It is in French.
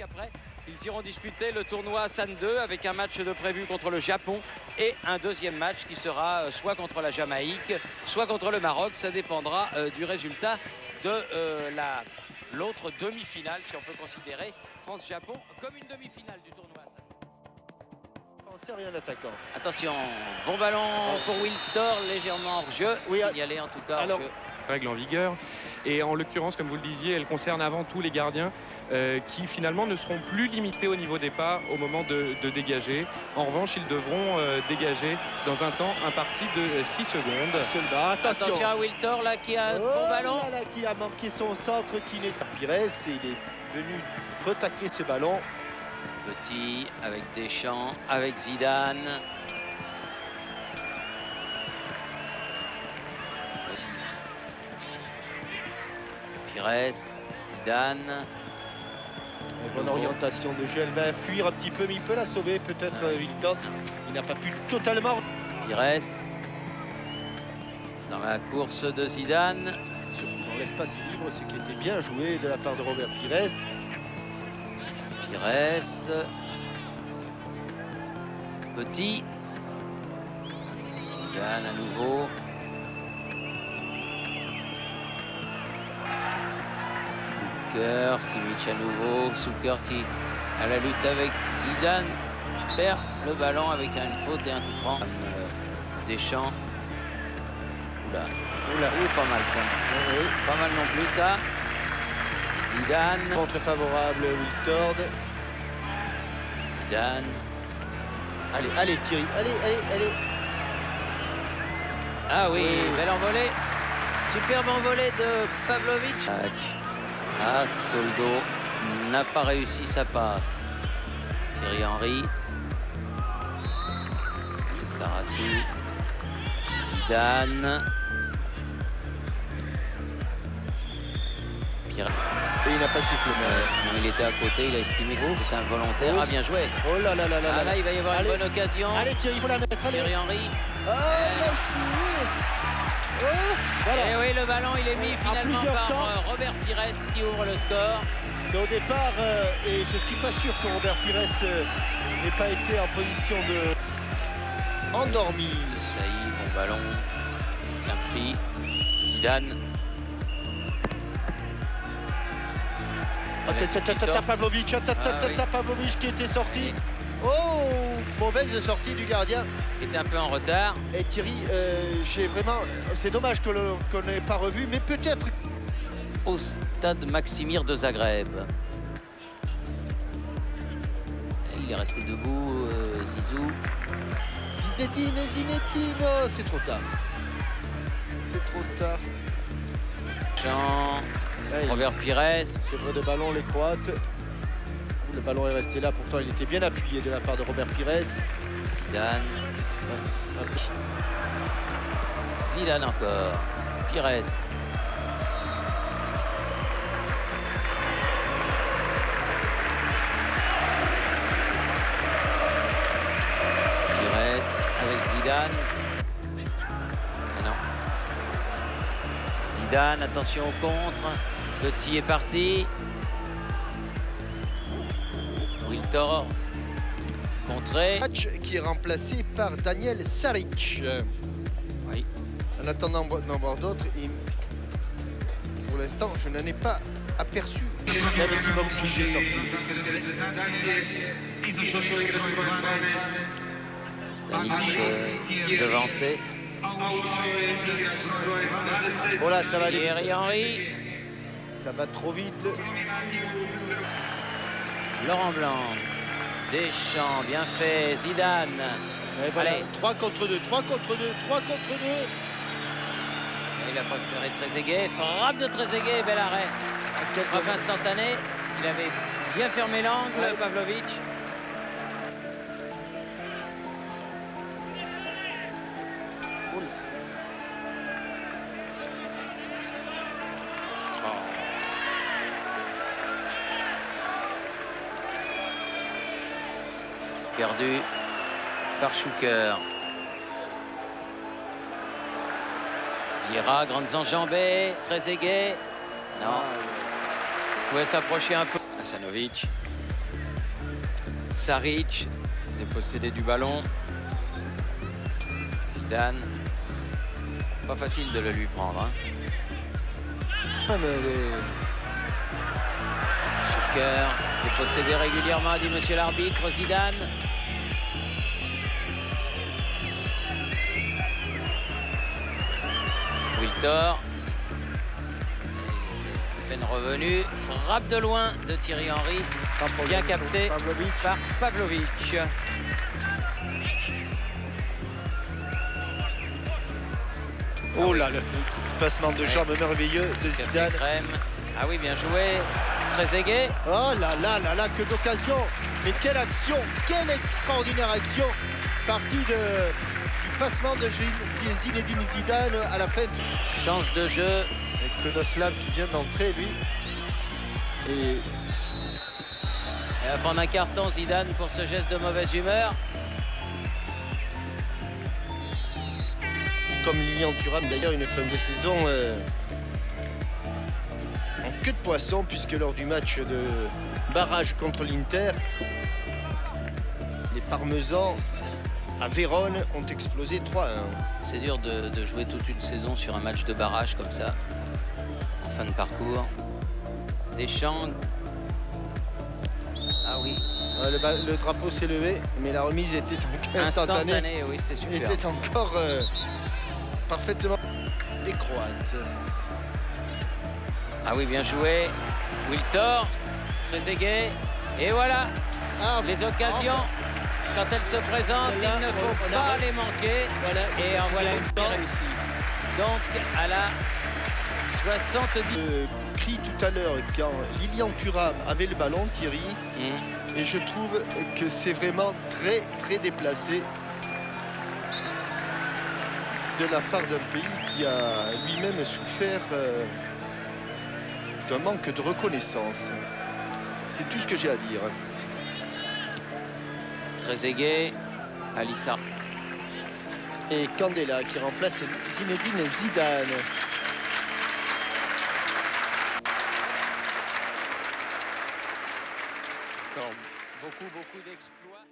Après, ils iront disputer le tournoi San 2 avec un match de prévu contre le Japon et un deuxième match qui sera soit contre la Jamaïque, soit contre le Maroc. Ça dépendra du résultat de l'autre demi-finale, si on peut considérer France-Japon comme une demi-finale du tournoi San 2. C'est rien l'attaquant. Attention, bon ballon pour Wiltor, légèrement hors-jeu, signalé en tout cas hors-jeu. Règle en vigueur et en l'occurrence, comme vous le disiez, elle concerne avant tout les gardiens qui finalement ne seront plus limités au niveau des pas au moment de dégager. En revanche, ils devront dégager dans un temps imparti de 6 secondes. Attention à Wiltor là qui a un bon ballon. Là, qui a manqué son centre, qui n'est pas Pires, et il est venu retacler ce ballon. Petit avec Deschamps, avec Zidane. Pires, Zidane. Bonne orientation de jeu, elle va fuir un petit peu, mais il peut la sauver peut-être Wilton. Il n'a pas pu totalement. Pires dans la course de Zidane. Surtout dans l'espace libre, ce qui était bien joué de la part de Robert Pires. Pires. Petit. Zidane à nouveau. Souker, Simic à nouveau. Souker qui à la lutte avec Zidane perd le ballon avec une faute et un coup franc. Deschamps. Oula. Oui, pas mal ça. Oui. Pas mal non plus ça. Zidane. Contre favorable Wiltord. Zidane. Allez Thierry, allez. Ah oui, belle envolée. Superbe envolée de Pavlovic. Ah, Soldo n'a pas réussi sa passe. Thierry Henry. Sarassou. Zidane. Pires. Et il n'a pas sifflé. Non, il était à côté, il a estimé que c'était involontaire. Ah, bien joué. Oh là là. Ah là, il va y avoir une bonne occasion. Allez Thierry, il faut la mettre. Thierry Henry. Voilà. Et oui, le ballon, il est mis finalement par Robert Pires qui ouvre le score. Mais au départ, et je suis pas sûr que Robert Pires n'ait pas été en position de endormi. Saïd, bon ballon, bien pris. Zidane. Pavlovic, Pavlovic qui était sorti. Oh, mauvaise sortie du gardien. Qui était un peu en retard. Et Thierry, j'ai vraiment. C'est dommage qu'on n'ait pas revu, mais peut-être. Au stade Maximir de Zagreb. Et il est resté debout, Zizou. Zinedine, oh, c'est trop tard. Jean. Allez, Robert Pires. Sevre de ballon, les Croates. Le ballon est resté là, pourtant il était bien appuyé de la part de Robert Pires. Zidane. Zidane encore. Pires. Pires avec Zidane. Ah non. Zidane, attention au contre. Petit est parti. Wiltor contré. Match qui est remplacé par Daniel Saric. Oui. En attendant d'en voir d'autres, pour l'instant, je n'en ai pas aperçu. Même si Boxing est sorti. Stanic devancé. Voilà, ça va aller. Thierry Henry. Ça va trop vite. Laurent Blanc. Deschamps, bien fait. Zidane. Et voilà, Allez. 3 contre 2. Il a préféré Trezeguet. Frappe de Trezeguet, bel arrêt. Frappe instantanée. Il avait bien fermé l'angle, Pavlovic. Perdu par Souker. Vieira, grandes enjambées, Trezeguet. Non. Pouvait s'approcher un peu. Hasanovic. Saric, dépossédé du ballon. Zidane. Pas facile de le lui prendre. Zucker, dépossédé régulièrement, dit monsieur l'arbitre. Zidane. Wiltor. À peine revenu. Frappe de loin de Thierry Henry. Bien capté par Pavlovic. Oh là, le passement de jambes merveilleux de Zidane. Ah oui, bien joué. Trezeguet. Oh là là là là, que d'occasion. Mais quelle action, quelle extraordinaire action. Partie du passement de Zinedine Zidane à la fin. Change de jeu. Et Konoslav qui vient d'entrer, lui. Et va prendre un carton, Zidane, pour ce geste de mauvaise humeur. Comme Lilian Thuram, d'ailleurs, une fin de saison en queue de poisson, puisque lors du match de barrage contre l'Inter, les Parmesans à Vérone ont explosé 3-1. C'est dur de jouer toute une saison sur un match de barrage comme ça, en fin de parcours. Deschamps. Ah oui. Le drapeau s'est levé, mais la remise était instantanée. Oui, c'était super. Était encore parfaitement les Croates. Ah oui, bien joué. Wiltor, Trezeguet. Et voilà, les occasions. Quand elles se présentent, il ne faut pas les manquer. Voilà. Et en voilà une qui réussie. Donc à la 70. Cri tout à l'heure quand Lilian Thuram avait le ballon, Thierry. Et je trouve que c'est vraiment très très déplacé de la part d'un pays qui a lui-même souffert d'un manque de reconnaissance. C'est tout ce que j'ai à dire. Trezeguet, Alissa. Et Candela qui remplace Zinedine Zidane. Beaucoup d'exploits.